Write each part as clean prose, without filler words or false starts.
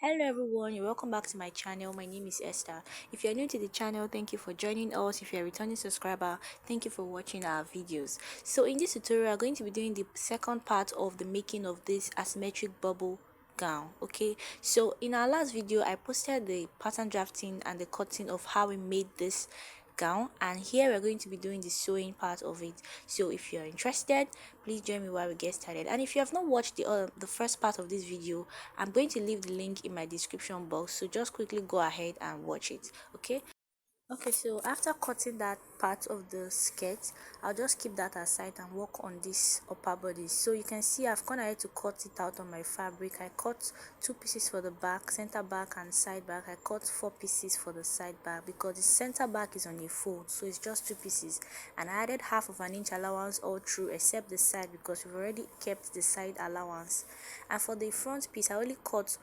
Hello everyone, you're welcome back to my channel. My name is Esther. If you're new to the channel, thank you for joining us. If you're a returning subscriber, thank you for watching our videos. So in this tutorial, I'm going to be doing the second part of the making of this asymmetric bubble gown. Okay, so in our last video I posted the pattern drafting and the cutting of how we made this gown, and here we're going to be doing the sewing part of it. So if you're interested, please join me while we get started. And if you have not watched the first part of this video, I'm going to leave the link in my description box, so just quickly go ahead and watch it. Okay, so after cutting that part of the skirt, I'll just keep that aside and work on this upper body. So you can see I've gone ahead to cut it out on my fabric. I cut 2 pieces for the back, center back and side back. I cut 4 pieces for the side back because the center back is on a fold, so it's just 2 pieces. And I added half of an inch allowance all through except the side because we've already kept the side allowance. And for the front piece, I only cut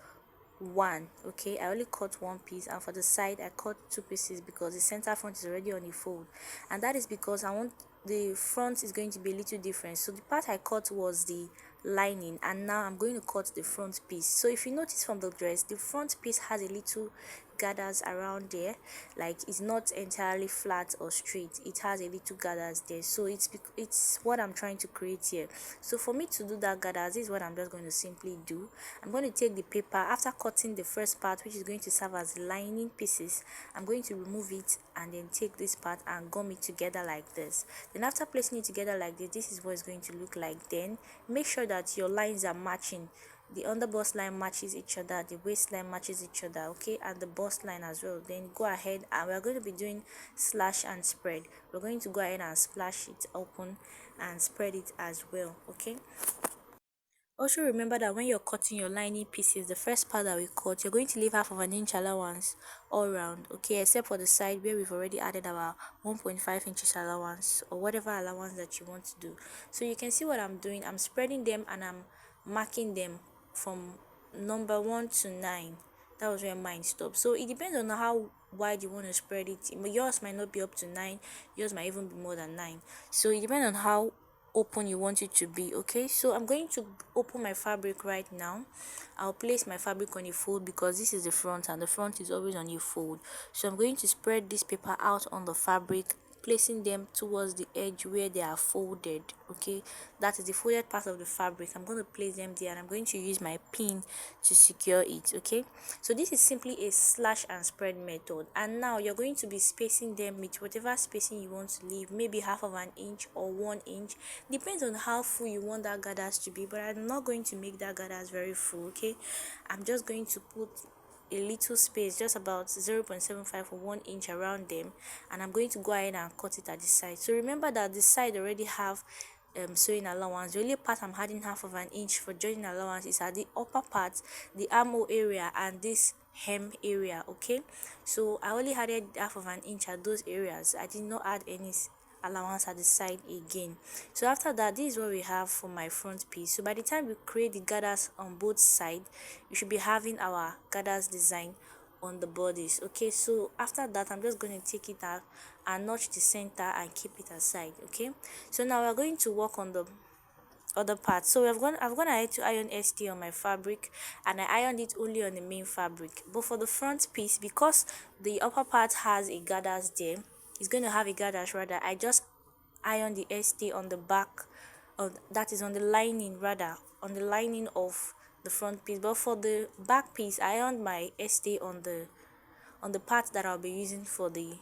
one. Okay, I only cut 1 piece, and for the side I cut 2 pieces because the center front is already on a fold, and that is because I want the front is going to be a little different. So the part I cut was the lining, and now I'm going to cut the front piece. So if you notice from the dress, the front piece has a little gathers around there, like it's not entirely flat or straight, it has a little gathers there. So it's what I'm trying to create here. So for me to do that gathers, this is what I'm just going to simply do. I'm going to take the paper after cutting the first part, which is going to serve as lining pieces. I'm going to remove it and then take this part and gum it together like this. Then after placing it together like this is what it's going to look like. Then make sure that your lines are matching. The underbust line matches each other, the waistline matches each other, okay, and the bust line as well. Then go ahead, and we're going to be doing slash and spread. We're going to go ahead and splash it open and spread it as well. Okay, also remember that when you're cutting your lining pieces, the first part that we cut, you're going to leave half of an inch allowance all round, okay, except for the side where we've already added our 1.5 inches allowance or whatever allowance that you want to do. So you can see what I'm doing. I'm spreading them and I'm marking them from number 1 to 9. That was where mine stopped. So it depends on how wide you want to spread it. Yours might not be up to 9, yours might even be more than 9. So it depends on how open you want it to be. Okay, so I'm going to open my fabric right now. I'll place my fabric on a fold because this is the front and the front is always on a fold. So I'm going to spread this paper out on the fabric, placing them towards the edge where they are folded. Okay, that is the folded part of the fabric. I'm going to place them there and I'm going to use my pin to secure it. Okay, so this is simply a slash and spread method, and now you're going to be spacing them with whatever spacing you want to leave, maybe half of an inch or 1 inch, depends on how full you want that gathers to be. But I'm not going to make that gathers very full. Okay, I'm just going to put a little space, just about 0.75 or 1 inch around them, and I'm going to go ahead and cut it at the side. So remember that the side already have sewing allowance. The only part I'm adding half of an inch for joining allowance is at the upper part, the armhole area and this hem area. Okay, so I only added half of an inch at those areas. I did not add any allowance at the side again. So after that, this is what we have for my front piece. So by the time we create the gathers on both sides, we should be having our gathers design on the bodice. Okay, so after that, I'm just going to take it out and notch the center and keep it aside. Okay, so now we're going to work on the other part. So I've gone ahead to iron ST on my fabric, and I ironed it only on the main fabric. But for the front piece, because the upper part has a gathers there, it's going to have a gathers rather, I just iron the ST on the back of, that is on the lining, rather on the lining of the front piece. But for the back piece, I ironed my ST on the part that I'll be using for the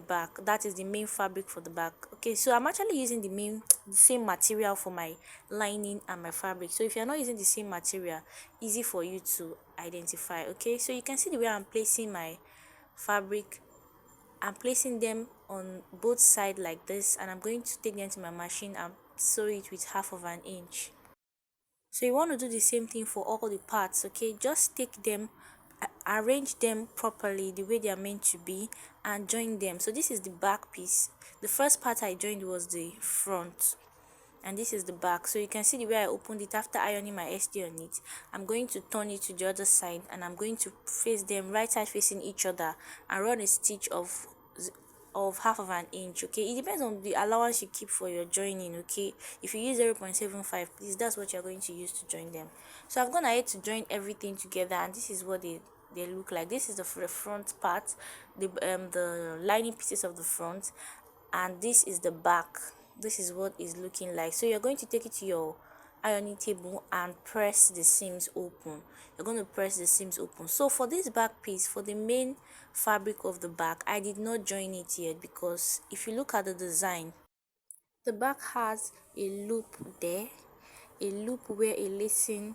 back, that is the main fabric for the back. Okay, so I'm actually using the same material for my lining and my fabric. So if you're not using the same material, easy for you to identify. Okay, so you can see the way I'm placing my fabric. I'm placing them on both sides like this, and I'm going to take them to my machine and sew it with half of an inch. So you want to do the same thing for all the parts. Okay, just take them, arrange them properly the way they are meant to be, and join them. So this is the back piece. The first part I joined was the front, and this is the back. So you can see the way I opened it after ironing my SD on it. I'm going to turn it to the other side, and I'm going to face them right side facing each other and run a stitch of of half of an inch. Okay, it depends on the allowance you keep for your joining. Okay, if you use 0.75, please, that's what you're going to use to join them. So I've gone ahead to join everything together, and this is what they look like. This is the front part, the lining pieces of the front, and this is the back. This is what is looking like. So you're going to take it to your ironing table and press the seams open. You're going to press the seams open. So for this back piece, for the main fabric of the back, I did not join it yet, because if you look at the design, the back has a loop there, a loop where a lacing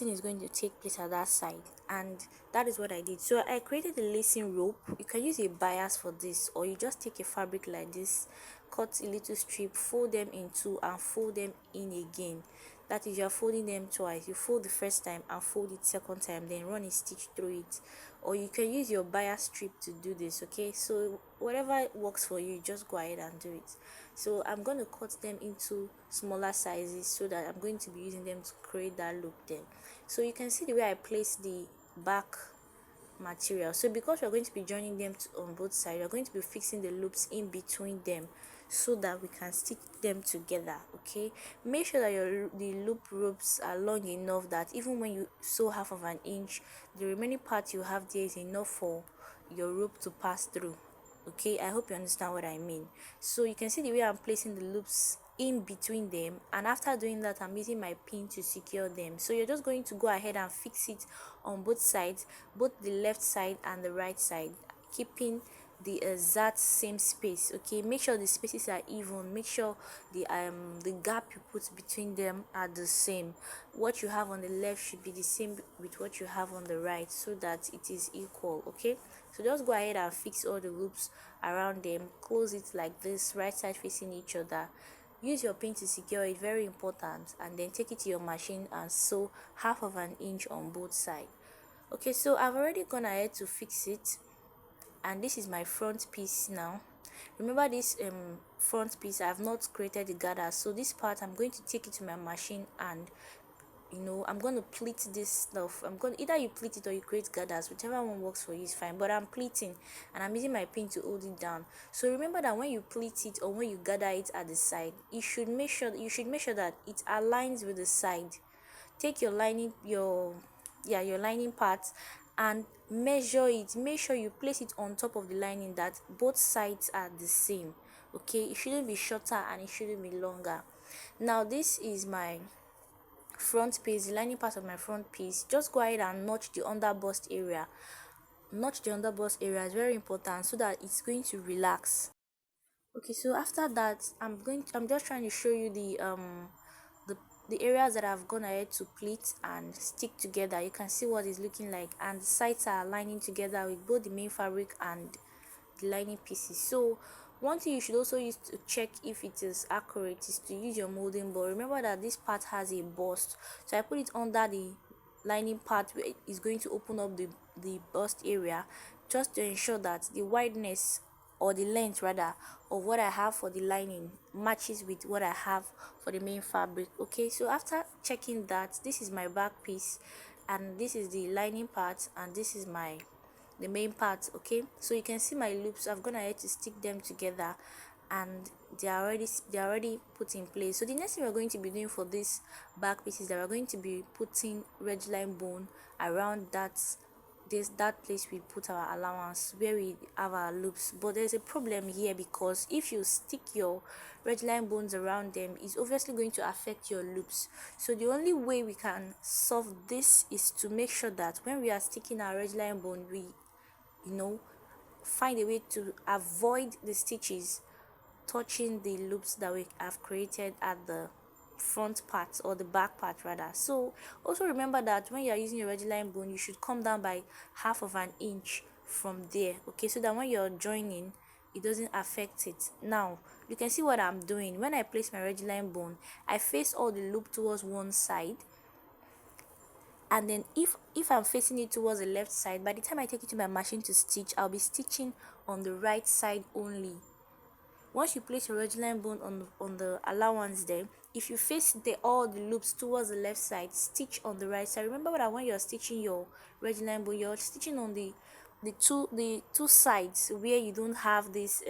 is going to take place at that side, and that is what I did. So I created a lacing rope. You can use a bias for this, or you just take a fabric like this, cut a little strip, fold them in two and fold them in again. That is, you are folding them twice. You fold the first time and fold it second time, then run a stitch through it. Or you can use your bias strip to do this. Okay, so whatever works for you, just go ahead and do it. So I'm going to cut them into smaller sizes, so that I'm going to be using them to create that loop then. So you can see the way I place the back material. So because we're going to be joining them on both sides, we're going to be fixing the loops in between them, so that we can stick them together. Okay, make sure that the loop ropes are long enough that even when you sew half of an inch, the remaining part you have there is enough for your rope to pass through. Okay, I hope you understand what I mean. So you can see the way I'm placing the loops in between them, and after doing that, I'm using my pin to secure them. So you're just going to go ahead and fix it on both sides, both the left side and the right side, keeping the exact same space. Okay, make sure the spaces are even, make sure the gap you put between them are the same. What you have on the left should be the same with what you have on the right, so that it is equal. Okay, so just go ahead and fix all the loops around them, close it like this, right side facing each other. Use your pin to secure it, very important, and then take it to your machine and sew half of an inch on both sides. Okay, so I've already gone ahead to fix it, and this is my front piece now. Remember, this front piece, I have not created the gather, so this part I'm going to take it to my machine, and I'm going to pleat this stuff. I'm going to, either you pleat it or you create gathers, whichever one works for you is fine, but I'm pleating and I'm using my pin to hold it down. So remember that when you pleat it or when you gather it at the side, you should make sure that it aligns with the side. Take your lining, your lining part, and measure it. Make sure you place it on top of the lining, that both sides are the same. Okay, it shouldn't be shorter and it shouldn't be longer. Now this is my front piece, the lining part of my front piece. Just go ahead and notch the underbust area. Notch the underbust area is very important, so that it's going to relax. Okay, so after that, I'm just trying to show you the the areas that I've gone ahead to pleat and stick together. You can see what it's looking like, and the sides are aligning together with both the main fabric and the lining pieces. So one thing you should also use to check if it is accurate is to use your molding board. Remember that this part has a bust, so I put it under the lining part where it is going to open up the bust area, just to ensure that the wideness, or the length rather, of what I have for the lining matches with what I have for the main fabric. Okay, so after checking that, this is my back piece, and this is the lining part, and this is the main part. Okay, so you can see my loops. I've gone ahead to stick them together, and they're already put in place. So the next thing we're going to be doing for this back piece is that we're going to be putting ridge line bone around that place we put our allowance, where we have our loops. But there's a problem here, because if you stick your ridge line bones around them, it's obviously going to affect your loops. So the only way we can solve this is to make sure that when we are sticking our ridge line bone, we find a way to avoid the stitches touching the loops that we have created at the front part, or the back part rather. So also remember that when you are using your ridge line bone, you should come down by half of an inch from there. Okay, so that when you're joining, it doesn't affect it. Now you can see what I'm doing. When I place my ridge line bone, I face all the loop towards one side, and then if I'm facing it towards the left side, by the time I take it to my machine to stitch, I'll be stitching on the right side only. Once you place your ridge line bone on the allowance there, if you face all the loops towards the left side, stitch on the right side. Remember that when you're stitching your ridge line bone, you're stitching on the the two sides where you don't have this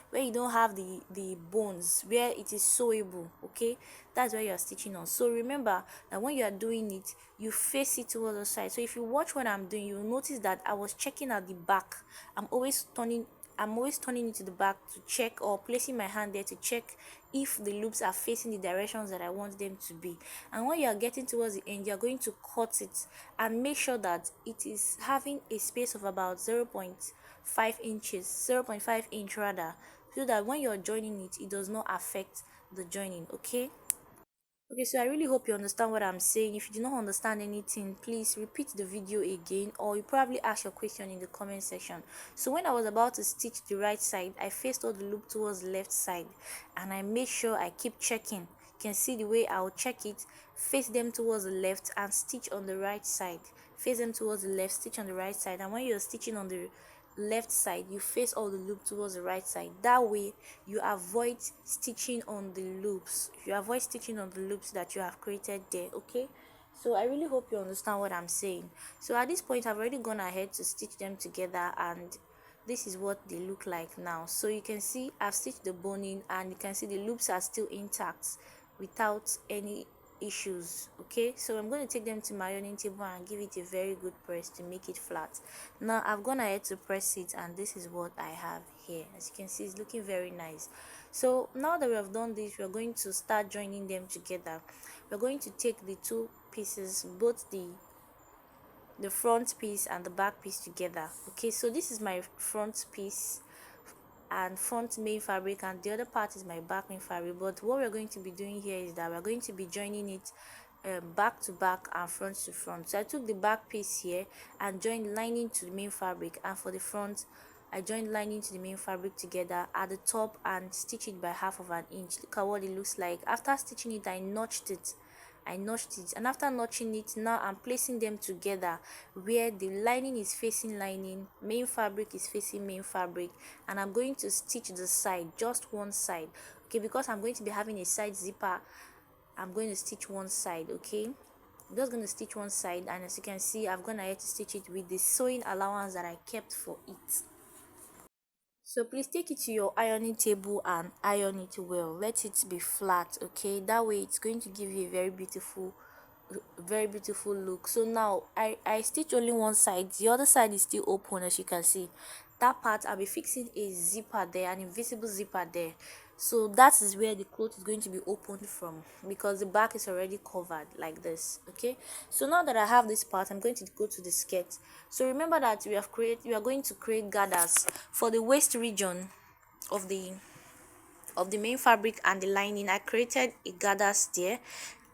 where you don't have the bones, where it is sewable. Okay, that's where you are stitching on. So remember that when you are doing it, you face it towards the side. So if you watch what I'm doing, you'll notice that I was checking at the back. I'm always turning it to the back to check, or placing my hand there to check if the loops are facing the directions that I want them to be. And when you are getting towards the end, you're going to cut it and make sure that it is having a space of about 0.5 inches, 0.5 inch rather, so that when you're joining it, it does not affect the joining. Okay, so I really hope you understand what I'm saying. If you do not understand anything, please repeat the video again, or you probably ask your question in the comment section. So when I was about to stitch the right side, I faced all the loop towards the left side, and I made sure I keep checking. You can see the way I'll check it, face them towards the left and stitch on the right side, face them towards the left, stitch on the right side. And when you're stitching on the left side, you face all the loop towards the right side. That way you avoid stitching on the loops, that you have created there. Okay, so I really hope you understand what I'm saying. So at this point, I've already gone ahead to stitch them together, and this is what they look like now. So you can see I've stitched the boning, and you can see the loops are still intact without any issues. Okay, so I'm going to take them to my ironing table and give it a very good press to make it flat. Now I've gone ahead to press it, and this is what I have here. As you can see, it's looking very nice. So now that we have done this, we're going to start joining them together. We're going to take the two pieces, both the front piece and the back piece together. Okay, so this is my front piece and front main fabric, and the other part is my back main fabric. But what we're going to be doing here is that we're going to be joining it back to back and front to front. So I took the back piece here and joined lining to the main fabric, and for the front I joined lining to the main fabric together at the top and stitch it by half of an inch. Look at what it looks like. After stitching it, I notched it, and after notching it, now I'm placing them together where the lining is facing lining, main fabric is facing main fabric, and I'm going to stitch the side, just one side. Okay, because I'm going to be having a side zipper, I'm going to stitch one side. Okay, I'm just going to stitch one side, and as you can see, I've gone ahead to stitch it with the sewing allowance that I kept for it. So please take it to your ironing table and iron it well. Let it be flat. Okay, that way it's going to give you a very beautiful look. So now I stitch only one side, the other side is still open. As you can see, that part I'll be fixing a zipper there, an invisible zipper there. So that is where the cloth is going to be opened from, because the back is already covered like this. Okay, so now that I have this part, I'm going to go to the skirt. So remember that we are going to create gathers for the waist region of the main fabric and the lining. I created a gathers there,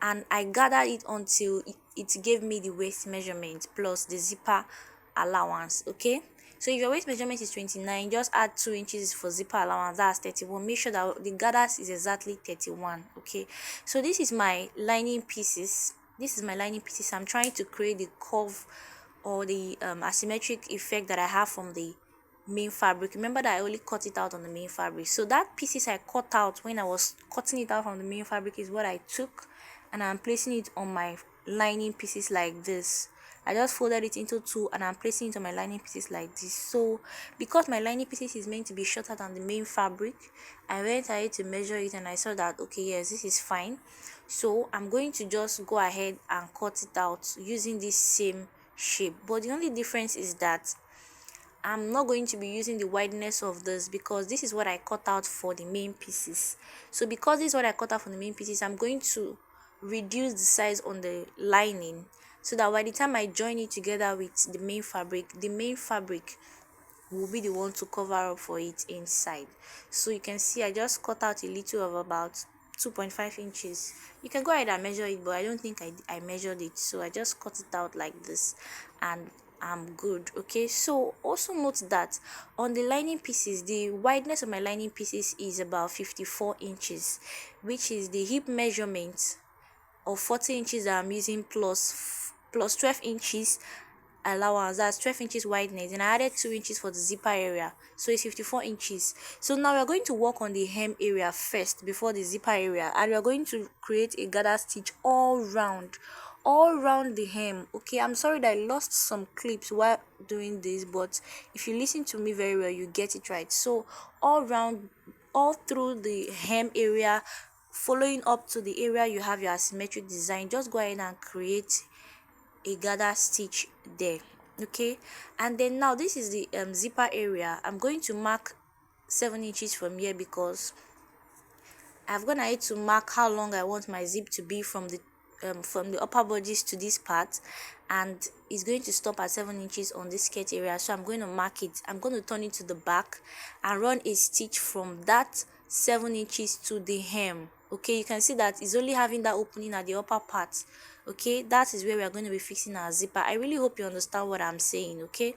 and I gathered it until it gave me the waist measurement plus the zipper allowance. Okay, so if your waist measurement is 29, just add 2 inches for zipper allowance, that's 31. Make sure that the gathers is exactly 31. Okay, so this is my lining pieces. I'm trying to create the curve or the asymmetric effect that I have from the main fabric. Remember that I only cut it out on the main fabric, so that pieces I cut out when I was cutting it out from the main fabric is what I took, and I'm placing it on my lining pieces like this. I just folded it into two, and I'm placing it on my lining pieces like this. So because my lining pieces is meant to be shorter than the main fabric, I went ahead to measure it, and I saw that okay, yes, this is fine. So I'm going to just go ahead and cut it out using this same shape, but the only difference is that I'm not going to be using the wideness of this, because this is what I cut out for the main pieces. So because this is what I cut out for the main pieces, I'm going to reduce the size on the lining, so that by the time I join it together with the main fabric will be the one to cover up for it inside. So you can see I just cut out a little of about 2.5 inches. You can go ahead and measure it, but I don't think I measured it, so I just cut it out like this, and I'm good. Okay, so also note that on the lining pieces, the wideness of my lining pieces is about 54 inches, which is the hip measurement of 40 inches that I'm using plus 12 inches allowance. That's 12 inches wideness, and I added 2 inches for the zipper area, so it's 54 inches. So now we're going to work on the hem area first before the zipper area, and we're going to create a gather stitch all round all around the hem. Okay, I'm sorry that I lost some clips while doing this, but if you listen to me very well, you get it right. So all around, all through the hem area, following up to the area you have your asymmetric design, just go ahead and create a gather stitch there. Okay, and then now this is the zipper area. I'm going to mark 7 inches from here because I've gone ahead to mark how long I want my zip to be from the upper bodice to this part, and it's going to stop at 7 inches on this skirt area. So I'm going to mark it. I'm going to turn it to the back and run a stitch from that 7 inches to the hem. Okay, you can see that it's only having that opening at the upper part. Okay, that is where we are going to be fixing our zipper. I really hope you understand what I'm saying. Okay,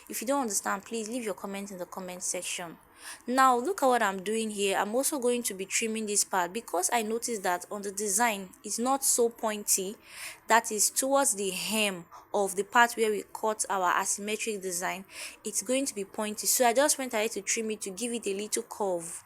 if you don't understand, please leave your comment in the comment section. Now look at what I'm doing here. I'm also going to be trimming this part because I noticed that on the design it's not so pointy, that is towards the hem of the part where we cut our asymmetric design. It's going to be pointy, so I just went ahead to trim it to give it a little curve.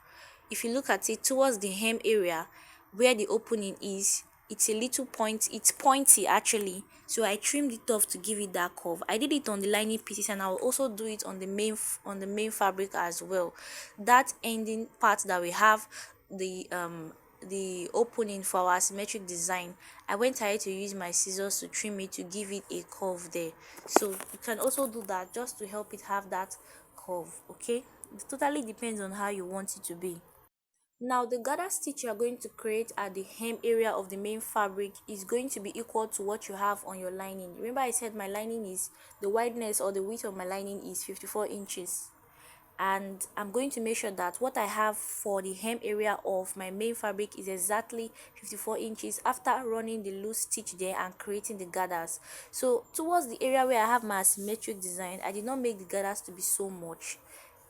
If you look at it towards the hem area where the opening is, it's a little it's pointy actually, so I trimmed it off to give it that curve. I did it on the lining pieces, and I'll also do it on the main fabric as well. That ending part that we have the opening for our symmetric design, I went ahead to use my scissors to trim it to give it a curve there. So you can also do that just to help it have that curve. Okay, it totally depends on how you want it to be. Now the gather stitch you are going to create at the hem area of the main fabric is going to be equal to what you have on your lining. Remember I said my lining is, the wideness or the width of my lining is 54 inches, and I'm going to make sure that what I have for the hem area of my main fabric is exactly 54 inches after running the loose stitch there and creating the gathers. So towards the area where I have my asymmetric design, I did not make the gathers to be so much.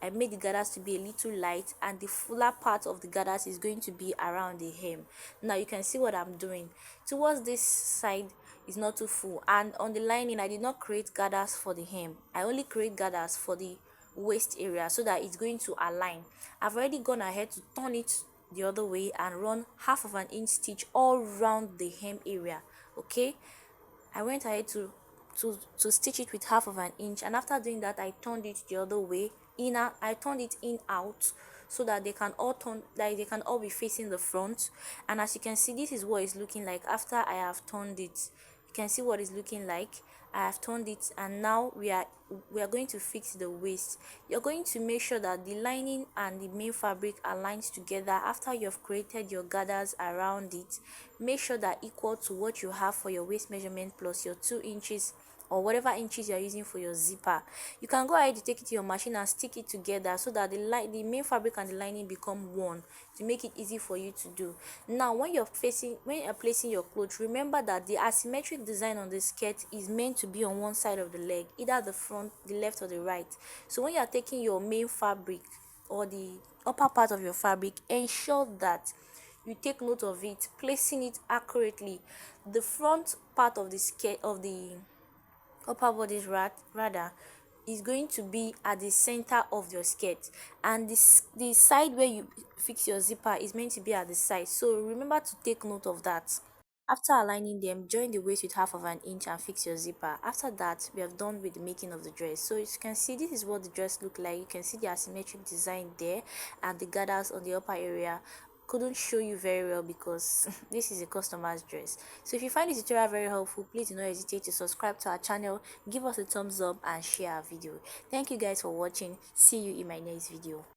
I made the gathers to be a little light, and the fuller part of the gathers is going to be around the hem. Now you can see what I'm doing. Towards this side is not too full, and on the lining I did not create gathers for the hem. I only create gathers for the waist area so that it's going to align. I've already gone ahead to turn it the other way and run half of an inch stitch all around the hem area. Okay, I went ahead to stitch it with half of an inch, and after doing that I turned it the other way. I turned it in out so that they can all be facing the front. And as you can see, this is what it's looking like after I have turned it. You can see what it's looking like. I have turned it, and now we are going to fix the waist. You're going to make sure that the lining and the main fabric aligns together after you've created your gathers around it. Make sure that equal to what you have for your waist measurement plus your 2 inches or whatever inches you're using for your zipper. You can go ahead to take it to your machine and stick it together so that the main fabric and the lining become one, to make it easy for you to do. Now when you're placing your clothes, remember that the asymmetric design on the skirt is meant to be on one side of the leg, either the front, the left, or the right. So when you're taking your main fabric or the upper part of your fabric, ensure that you take note of it, placing it accurately. The front part of the skirt, of the upper bodice rather, is going to be at the center of your skirt, and the side where you fix your zipper is meant to be at the side. So remember to take note of that. After aligning them, join the waist with half of an inch and fix your zipper. After that, we have done with the making of the dress. So as you can see, this is what the dress look like. You can see the asymmetric design there, and the gathers on the upper area. Couldn't show you very well because this is a customer's dress. So if you find this tutorial very helpful, please do not hesitate to subscribe to our channel, give us a thumbs up, and share our video. Thank you guys for watching. See you in my next video.